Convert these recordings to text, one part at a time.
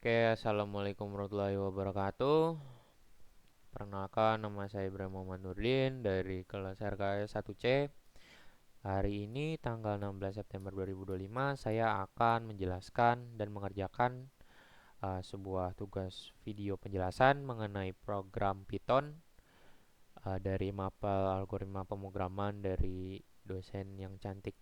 Oke, assalamualaikum warahmatullahi wabarakatuh. Perkenalkan, nama saya Ibrahim Muhammad Nurdin dari kelas RKS 1C. Hari ini tanggal 16 September 2025, saya akan menjelaskan dan mengerjakan sebuah tugas video penjelasan mengenai program Python dari mapel algoritma pemrograman dari dosen yang cantik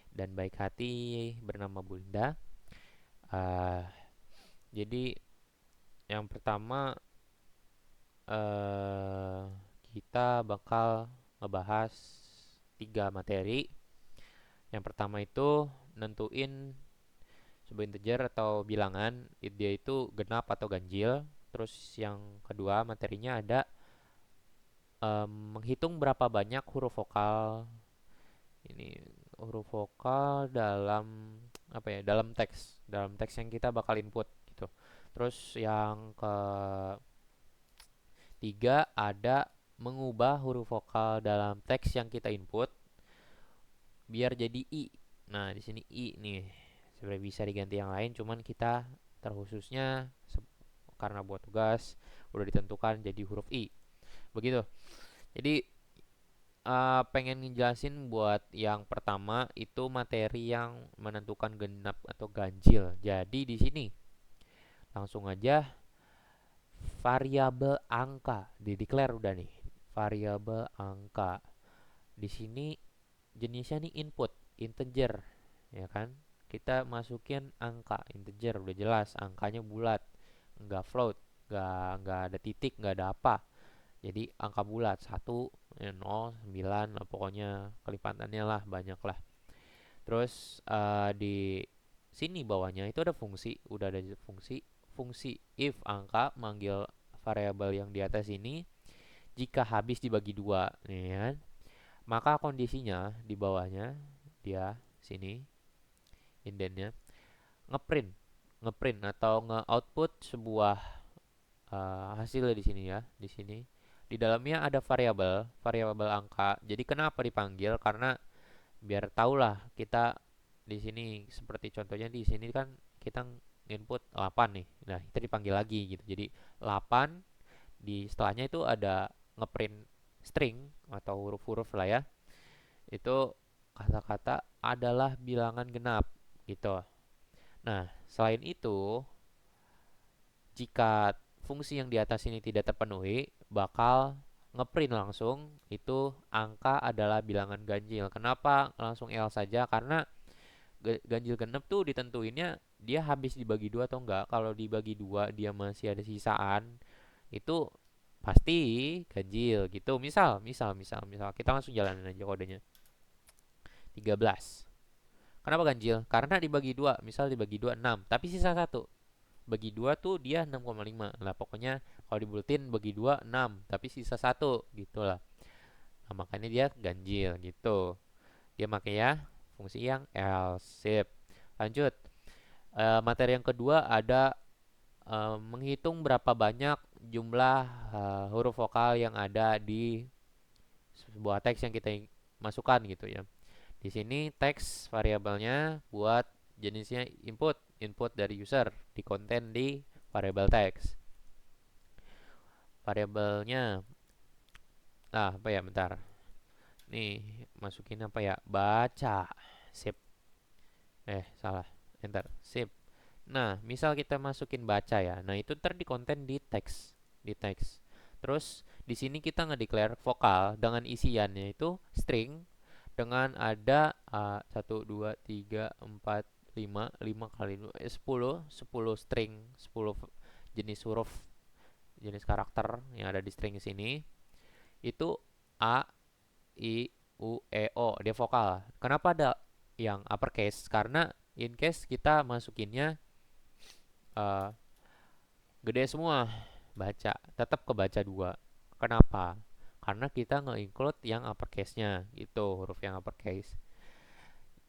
dan baik hati bernama Bunda. Uh, jadi yang pertama eh kita bakal ngebahas tiga materi. Yang pertama itu nentuin sebuah integer atau bilangan, dia itu genap atau ganjil. Terus yang kedua materinya ada menghitung berapa banyak huruf vokal ini huruf vokal dalam apa ya dalam teks yang kita bakal input gitu. Terus yang ketiga ada mengubah huruf vokal dalam teks yang kita input biar jadi i. Nah, di sini i nih. Sebenarnya bisa diganti yang lain, cuman kita terkhususnya karena buat tugas udah ditentukan jadi huruf i. Begitu. Jadi pengen ngejelasin buat yang pertama itu materi yang menentukan genap atau ganjil. Jadi di sini langsung aja variabel angka di declare udah nih. Variabel angka. Di sini jenisnya nih input, integer, ya kan? Kita masukin angka integer, udah jelas angkanya bulat, nggak float, nggak ada titik, nggak ada apa. Jadi angka bulat 1, 0, 9, lah pokoknya kelipatannya lah banyak lah. Terus di sini bawahnya itu ada fungsi, udah ada fungsi. Fungsi if angka manggil variabel yang di atas ini jika habis dibagi dua, nih kan? Maka kondisinya di bawahnya dia sini indennya ngeprint ngeprint atau nge-output sebuah hasil di sini ya. Di sini di dalamnya ada variabel variabel angka. Jadi kenapa dipanggil? Karena biar tahulah kita di sini seperti contohnya di sini kan kita input 8 nih. Nah, kita dipanggil lagi gitu. Jadi 8 di setelahnya itu ada ngeprint string atau huruf-huruf lah ya. Itu kata-kata adalah bilangan genap gitu. Nah, selain itu, jika fungsi yang di atas ini tidak terpenuhi, bakal ngeprint langsung itu angka adalah bilangan ganjil. Kenapa langsung L saja? Karena ganjil genap tuh ditentuinnya dia habis dibagi dua atau enggak. Kalau dibagi dua dia masih ada sisaan, itu pasti ganjil gitu. Misal kita langsung jalanin aja kodenya. 13. Kenapa ganjil? Karena dibagi dua, misal dibagi dua 6, tapi sisa satu. Bagi dua tuh dia 6,5. Lah pokoknya kalau dibuletin bagi dua 6, tapi sisa satu gitu lah. Nah, makanya dia ganjil gitu. Dia pakai ya fungsi yang else. Sip. Lanjut. Materi yang kedua ada menghitung berapa banyak jumlah huruf vokal yang ada di sebuah teks yang kita masukkan gitu ya. Di sini teks variabelnya buat jenisnya input, input dari user di konten di variabel teks. Variabelnya apa ya bentar. Nih, masukin apa ya? Baca. Sip. Salah. Enter. Sip. Nah, misal kita masukin baca ya. Nah, itu ntar di konten di teks, di teks. Terus di sini kita ngedeclare vokal dengan isiannya itu string dengan ada 1 2 3 4 5 kali 2, 10 string, 10 jenis huruf, jenis karakter yang ada di string sini. Itu A, I, U, E, O, dia vokal. Kenapa ada yang uppercase? Karena in case kita masukinnya uh, gede semua, baca, tetap kebaca dua. Kenapa? Karena kita nge-include yang uppercase-nya, gitu, huruf yang uppercase.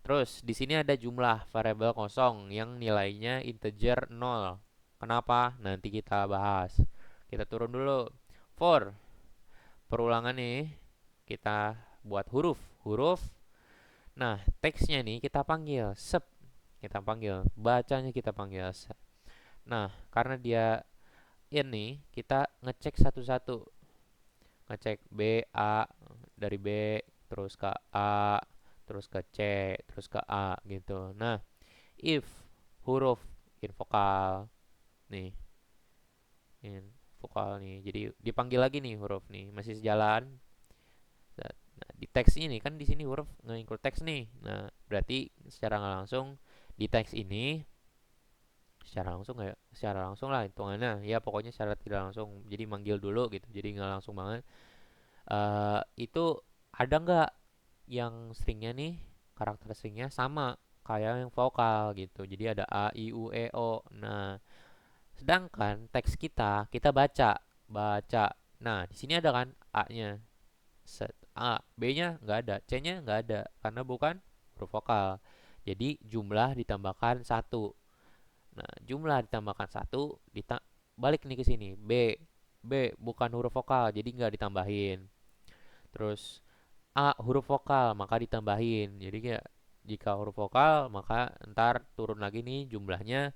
Terus di sini ada jumlah variabel kosong yang nilainya integer 0. Kenapa? Nanti kita bahas. Kita turun dulu. For perulangan nih, kita buat huruf. Huruf. Nah, teksnya nih kita panggil sep. Kita panggil. Bacanya kita panggil sep. Nah, karena dia ini kita ngecek satu-satu, ngecek B A, dari B terus ke A, terus ke C, terus ke A gitu. Nah, if huruf in vokal nih, in vokal nih, jadi dipanggil lagi nih huruf nih, masih sejalan. Nah, di teks ini kan di sini huruf nge-include teks nih. Nah, berarti secara nggak langsung di teks ini, secara langsung nggak ya? Secara langsung lah hitungannya. Ya pokoknya secara tidak langsung. Jadi manggil dulu gitu. Jadi nggak langsung banget. Itu ada nggak yang stringnya nih, karakter stringnya sama kayak yang vokal gitu. Jadi ada A, I, U, E, O. Nah, sedangkan teks kita baca, baca. Nah, di sini ada kan A-nya. Set A, B-nya nggak ada, C-nya nggak ada karena bukan huruf vokal. Jadi jumlah ditambahkan satu. Nah, jumlah ditambahkan satu, balik nih ke sini. B bukan huruf vokal, jadi nggak ditambahin. Terus A huruf vokal, maka ditambahin. Jadi kayak jika huruf vokal, maka ntar turun lagi nih jumlahnya,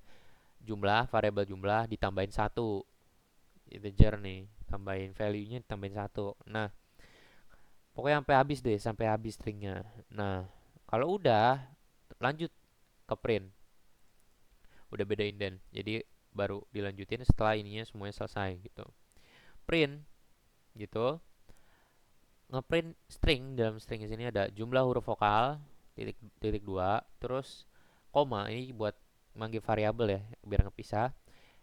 jumlah variabel jumlah ditambahin satu, integer nih, tambahin value-nya ditambahin satu. Nah, pokoknya sampai habis deh, sampai habis stringnya. Nah, kalau udah lanjut ke print, udah beda indent. Jadi baru dilanjutin setelah ininya semuanya selesai gitu. Print gitu, ngeprint string. Dalam string sini ada jumlah huruf vokal titik titik dua, terus koma ini buat manggil variabel ya biar ngepisah.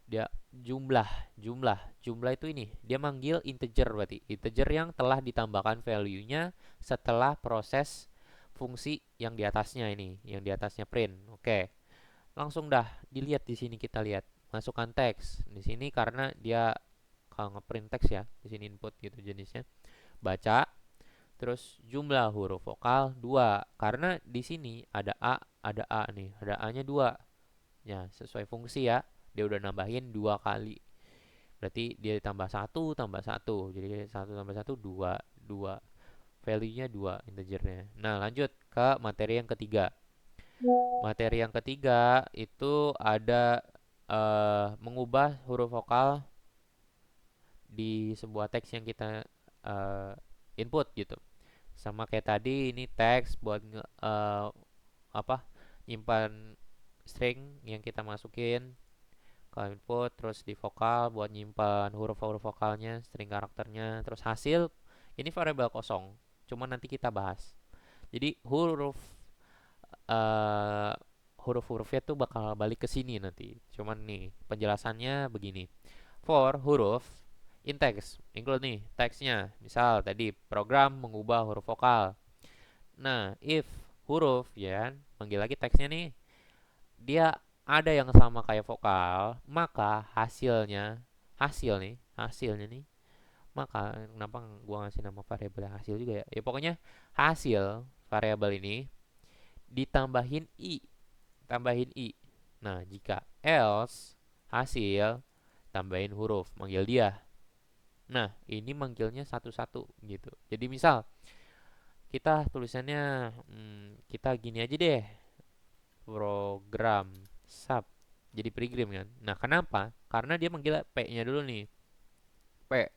Dia jumlah, jumlah itu ini dia manggil integer, berarti integer yang telah ditambahkan value-nya setelah proses fungsi yang di atasnya ini, yang di atasnya print. Oke, langsung dah dilihat di sini, kita lihat masukkan teks di sini karena dia kalau ngeprint teks ya, di sini input gitu jenisnya, baca. Terus jumlah huruf vokal 2 karena di sini ada A nih, ada A-nya 2. Ya, sesuai fungsi ya. Dia udah nambahin 2 kali. Berarti dia tambah satu tambah satu. Jadi satu tambah satu 2 2. Value-nya 2 integernya. Nah, lanjut ke materi yang ketiga. Materi yang ketiga itu ada mengubah huruf vokal di sebuah teks yang kita uh, input gitu. Sama kayak tadi, ini teks buat apa, nyimpan string yang kita masukin ke input, terus di vokal buat nyimpan huruf-huruf vokalnya, string karakternya, terus hasil ini variabel kosong. Cuma nanti kita bahas. Jadi uh, huruf-hurufnya tuh bakal balik ke sini nanti. Cuman nih penjelasannya begini. For huruf in text, include nih teksnya. Misal tadi program mengubah huruf vokal. Nah, if huruf ya, panggil lagi teksnya nih, dia ada yang sama kayak vokal, maka hasilnya nih, maka kenapa gua ngasih nama variabel hasil juga ya? Ya pokoknya hasil variabel ini ditambahin i, tambahin i. Nah, jika else hasil tambahin huruf, manggil dia. Nah, ini manggilnya satu-satu gitu. Jadi misal kita tulisannya kita gini aja deh, program sub, jadi program kan. Nah, kenapa? Karena dia manggil P-nya dulu nih. P.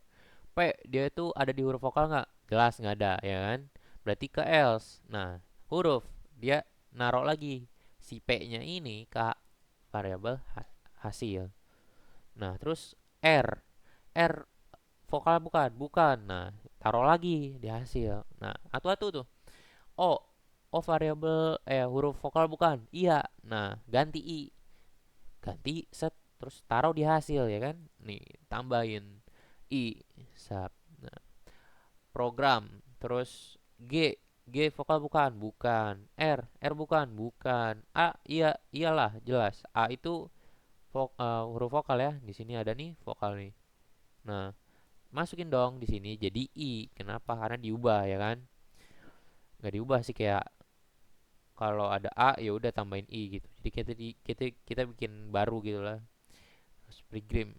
P dia itu ada di huruf vokal nggak? Jelas nggak ada, ya kan? Berarti ke else. Nah, huruf dia naruh lagi si P-nya ini ke variabel hasil. Nah, terus R. R vokal bukan? Bukan. Nah, taruh lagi di hasil. Nah, atu-atu tuh. O. O variabel huruf vokal bukan? Iya. Nah, ganti I. Ganti set, terus taruh di hasil ya kan? Nih, tambahin I sub. Nah, program, terus G. G vokal bukan? Bukan. R bukan? Bukan. A, iya, iyalah, jelas. A itu huruf vokal ya. Di sini ada nih vokal nih. Nah, masukin dong di sini jadi I. Kenapa? Karena diubah ya kan? Nggak diubah sih, kayak kalau ada A ya udah tambahin I gitu. Jadi kita bikin baru gitu lah. Terus program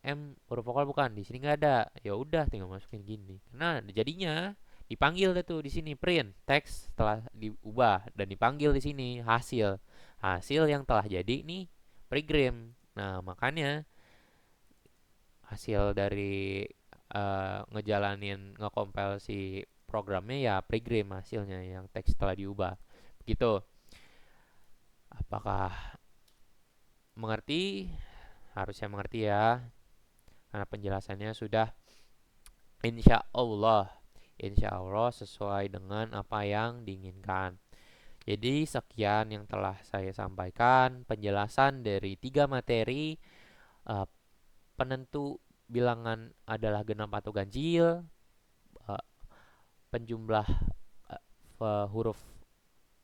M huruf vokal bukan? Di sini nggak ada. Ya udah tinggal masukin gini. Nah, jadinya dipanggil deh tuh di sini print teks setelah diubah dan dipanggil di sini hasil. Hasil yang telah jadi nih program. Nah, makanya hasil dari ngejalanin ngecompile si programnya ya pregram hasilnya yang teks telah diubah. Begitu. Apakah mengerti? Harusnya mengerti ya, karena penjelasannya sudah insya Allah. Insya Allah sesuai dengan apa yang diinginkan. Jadi sekian yang telah saya sampaikan penjelasan dari tiga materi, eh, penentu bilangan adalah genap atau ganjil, eh, penjumlah huruf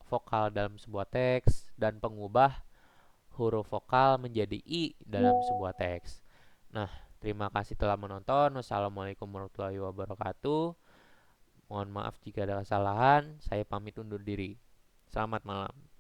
vokal dalam sebuah teks, dan pengubah huruf vokal menjadi i dalam sebuah teks. Nah, terima kasih telah menonton. Wassalamualaikum warahmatullahi wabarakatuh. Mohon maaf jika ada kesalahan. Saya pamit undur diri. Selamat malam.